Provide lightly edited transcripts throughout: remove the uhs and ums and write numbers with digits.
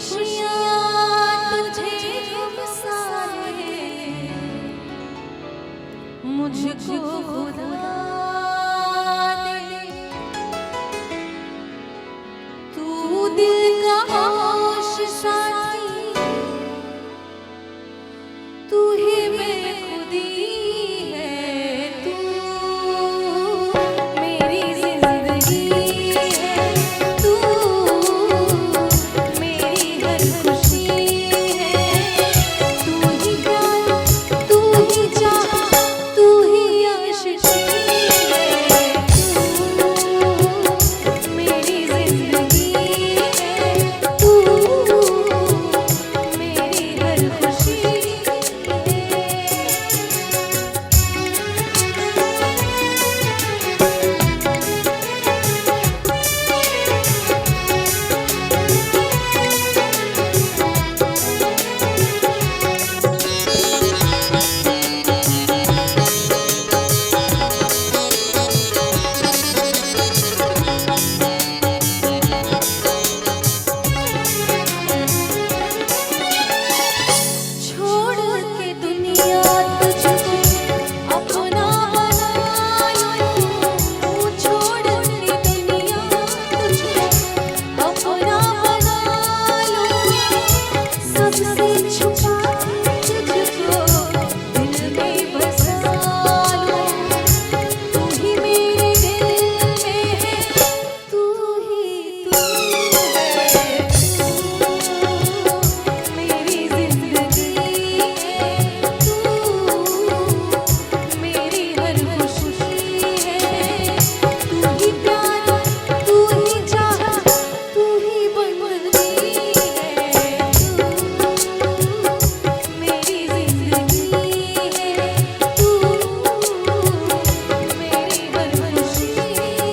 खुशियाँ तुझे सारे मुझको खुदा दे, तू दिल का होश साथी, तू ही बेखुदी है, तू मेरी जिंदगी है, तू मेरी हर खुशी है, तू ही प्यार, तू ही चाह, तू ही आशिकी है, तू मेरी जिंदगी है, तू मेरी हर खुशी है। छोड़ के दुनिया तुझको अपना बना लूं, छोड़ के दुनिया तुझको अपना बना लूं, सबसे छुपा तुझको दिल में बसा लूं, तू ही मेरे दिल में है, तू ही तू है, तू मेरी जिंदगी है, तू मेरी हर खुशी है, तू ही प्यार, तू ही चाह, तू ही बंदगी है, तू मेरी जिंदगी है, तू मेरी हर खुशी है।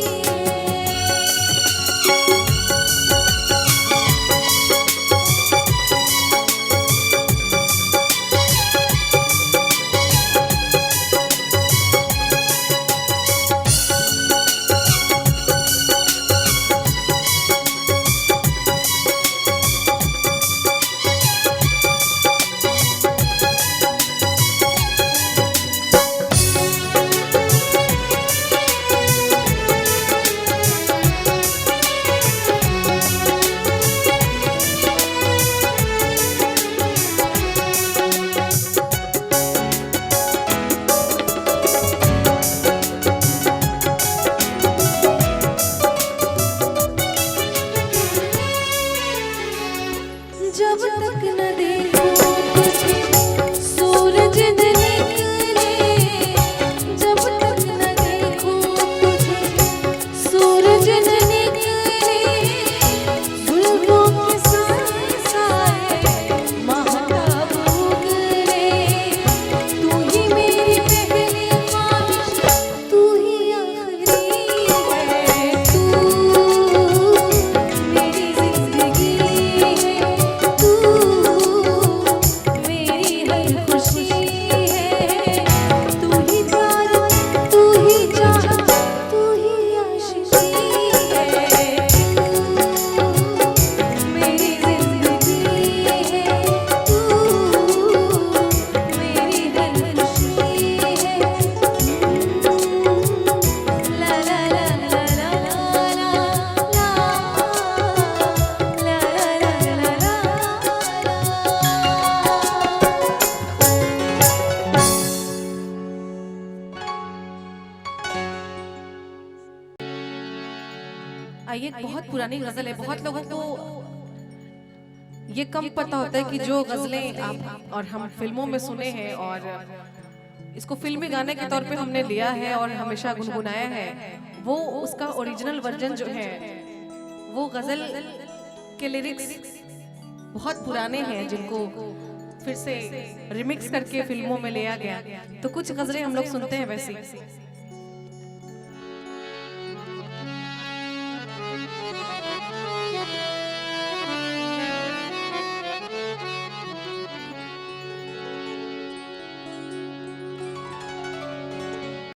जब तक न देखूं तुझे सूरज न निकले, जब तक न देखूं तुझे सूरज न निकले, जुल्फों के साए साए महताब उगले, तू ही मेरी पहली ख्वाहिश, तू ही आखिरी है, तू मेरी जिंदगी है, तू मेरी हर खुशी है, तू ही प्यार, तू ही चाह, तू ही आशिकी है, तू मेरी जिंदगी है, तू मेरी हर खुशी है। ला ला ला ला ला ला ला ला ला ला ये बहुत पुरानी गजल है। बहुत लोगों को ये कम पता होता है कि जो गजलें आप और हम फिल्मों में सुने हैं और इसको फिल्मी गाने के तौर पे हमने लिया है और हमेशा गुनगुनाया है, वो उसका ओरिजिनल वर्जन जो है वो गजल के लिरिक्स बहुत पुराने हैं जिनको फिर से रिमिक्स करके फिल्मों में लिया गया। तो कुछ गजलें हम लोग सुनते हैं वैसे।